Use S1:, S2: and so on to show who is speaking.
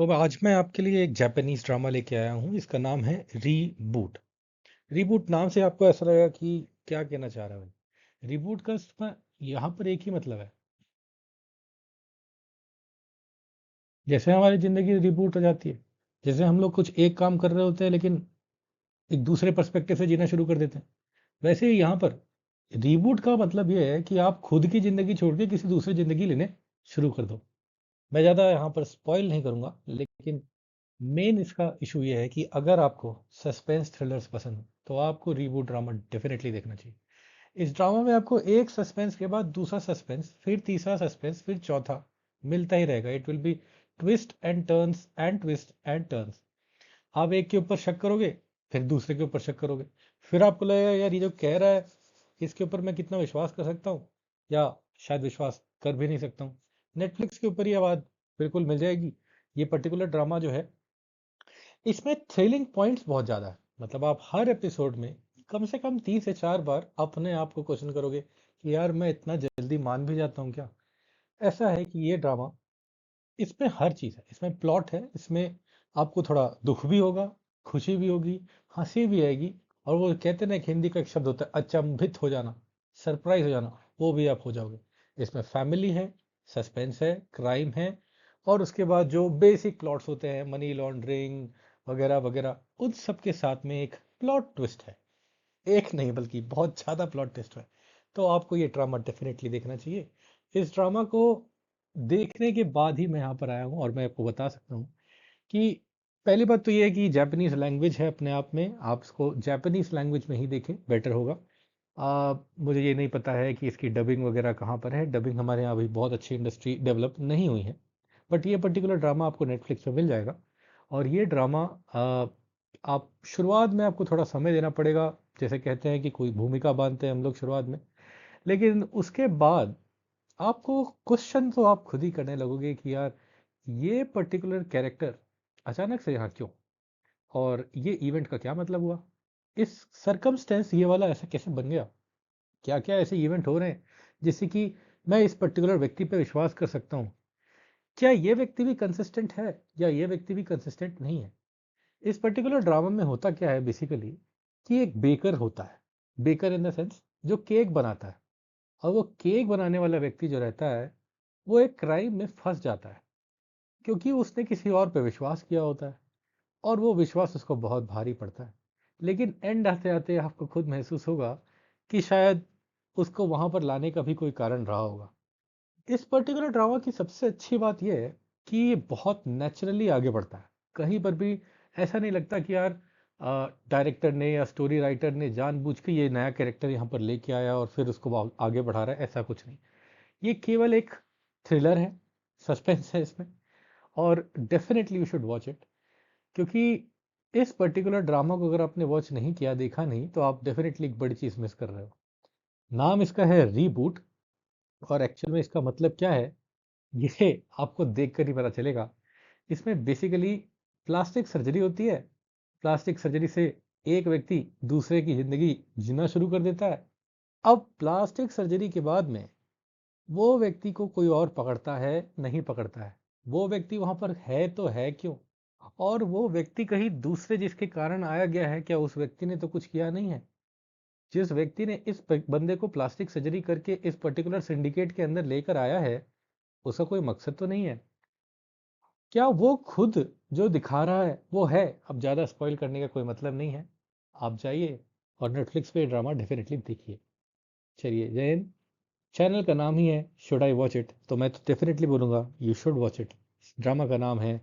S1: तो अब आज मैं आपके लिए एक जापानीज ड्रामा लेके आया हूँ। इसका नाम है रीबूट। रीबूट नाम से आपको ऐसा लगेगा कि क्या कहना चाह रहा है भाई। रीबूट का यहाँ पर एक ही मतलब है। जैसे हमारी जिंदगी रिबूट हो जाती है, जैसे हम लोग कुछ एक काम कर रहे होते हैं लेकिन एक दूसरे पर्सपेक्टिव से जीना शुरू कर देते हैं, वैसे ही यहाँ पर रीबूट का मतलब ये है कि आप खुद की जिंदगी छोड़ के किसी दूसरी जिंदगी लेने शुरू कर दो। मैं ज़्यादा यहाँ पर स्पॉइल नहीं करूँगा, लेकिन मेन इसका इशू ये है कि अगर आपको सस्पेंस थ्रिलर्स पसंद हो तो आपको रीबूट ड्रामा डेफिनेटली देखना चाहिए। इस ड्रामा में आपको एक सस्पेंस के बाद दूसरा सस्पेंस, फिर तीसरा सस्पेंस, फिर चौथा मिलता ही रहेगा। It will be twist and turns and twist and turns. आप एक के ऊपर शक करोगे, फिर दूसरे के ऊपर शक करोगे, फिर आपको लगेगा यार ये जो कह रहा है इसके ऊपर मैं कितना विश्वास कर सकता हूँ, या शायद विश्वास कर भी नहीं सकता हूँ। नेटफ्लिक्स के ऊपर ये आवाज़ बिल्कुल मिल जाएगी। ये पर्टिकुलर ड्रामा जो है, इसमें थ्रिलिंग पॉइंट्स बहुत ज़्यादा है। मतलब आप हर एपिसोड में कम से कम 3 से 4 बार अपने आप को क्वेश्चन करोगे कि यार मैं इतना जल्दी मान भी जाता हूँ क्या। ऐसा है कि ये ड्रामा, इसमें हर चीज़ है। इसमें प्लॉट है, इसमें आपको थोड़ा दुख भी होगा, खुशी भी होगी, हंसी भी आएगी, और वो कहते हैं ना, एक हिंदी का एक शब्द होता है अचंभित हो जाना, सरप्राइज हो जाना, वो भी आप हो जाओगे। इसमें फैमिली है, सस्पेंस है, क्राइम है, और उसके बाद जो बेसिक प्लॉट्स होते हैं, मनी लॉन्ड्रिंग वगैरह वगैरह, उन सब के साथ में एक प्लॉट ट्विस्ट है। एक नहीं बल्कि बहुत ज़्यादा प्लॉट ट्विस्ट है। तो आपको ये ड्रामा डेफिनेटली देखना चाहिए। इस ड्रामा को देखने के बाद ही मैं यहाँ पर आया हूँ और मैं आपको बता सकता हूँ कि पहली बात तो ये है कि जापानीज लैंग्वेज है अपने आप में, आप इसको जापानीज लैंग्वेज में ही देखें, बेटर होगा। मुझे ये नहीं पता है कि इसकी डबिंग वगैरह कहाँ पर है। डबिंग हमारे यहाँ अभी बहुत अच्छी इंडस्ट्री डेवलप नहीं हुई है, बट ये पर्टिकुलर ड्रामा आपको नेटफ्लिक्स पे मिल जाएगा। और ये ड्रामा, आप शुरुआत में आपको थोड़ा समय देना पड़ेगा। जैसे कहते हैं कि कोई भूमिका बांधते हैं हम लोग शुरुआत में, लेकिन उसके बाद आपको क्वेश्चन तो आप खुद ही करने लगोगे कि यार ये पर्टिकुलर कैरेक्टर अचानक से यहाँ क्यों, और ये इवेंट का क्या मतलब हुआ, इस सरकमस्टेंस ये वाला ऐसा कैसे बन गया, क्या क्या ऐसे इवेंट हो रहे हैं जिससे कि मैं इस पर्टिकुलर व्यक्ति पे विश्वास कर सकता हूँ। क्या ये व्यक्ति भी कंसिस्टेंट है या ये व्यक्ति भी कंसिस्टेंट नहीं है। इस पर्टिकुलर ड्रामा में होता क्या है बेसिकली, कि एक बेकर होता है, बेकर इन द सेंस जो केक बनाता है, और वो केक बनाने वाला व्यक्ति जो रहता है, वो एक क्राइम में फंस जाता है, क्योंकि उसने किसी और पे विश्वास किया होता है, और वो विश्वास उसको बहुत भारी पड़ता है। लेकिन एंड आते आते आपको खुद महसूस होगा कि शायद उसको वहां पर लाने का भी कोई कारण रहा होगा। इस पर्टिकुलर ड्रामा की सबसे अच्छी बात यह है कि ये बहुत नेचुरली आगे बढ़ता है। कहीं पर भी ऐसा नहीं लगता कि यार डायरेक्टर ने या स्टोरी राइटर ने जानबूझ के ये नया कैरेक्टर यहाँ पर लेके आया और फिर उसको आगे बढ़ा रहा है, ऐसा कुछ नहीं। ये केवल एक थ्रिलर है, सस्पेंस है इसमें, और definitely you should watch it. क्योंकि इस पर्टिकुलर ड्रामा को अगर आपने वॉच नहीं किया, देखा नहीं, तो आप डेफिनेटली एक बड़ी चीज़ मिस कर रहे हो। नाम इसका है रीबूट, और एक्चुअल में इसका मतलब क्या है ये आपको देखकर ही पता चलेगा। इसमें बेसिकली प्लास्टिक सर्जरी होती है। प्लास्टिक सर्जरी से एक व्यक्ति दूसरे की जिंदगी जीना शुरू कर देता है। अब प्लास्टिक सर्जरी के बाद में वो व्यक्ति को कोई और पकड़ता है, नहीं पकड़ता है, वो व्यक्ति वहां पर है तो है क्यों, और वो व्यक्ति कहीं दूसरे जिसके कारण आया गया है, क्या उस व्यक्ति ने तो कुछ किया नहीं है। जिस व्यक्ति ने इस बंदे को प्लास्टिक सर्जरी करके इस पर्टिकुलर सिंडिकेट के अंदर लेकर आया है, उसका कोई मकसद तो नहीं है। क्या वो खुद जो दिखा रहा है वो है। अब ज़्यादा स्पॉइल करने का कोई मतलब नहीं है। आप जाइए और नेटफ्लिक्स पे ड्रामा डेफिनेटली देखिए। चलिए, जय हिंद। चैनल का नाम ही है शुड आई वॉच इट, तो मैं तो डेफिनेटली बोलूँगा you should watch it. Drama का नाम है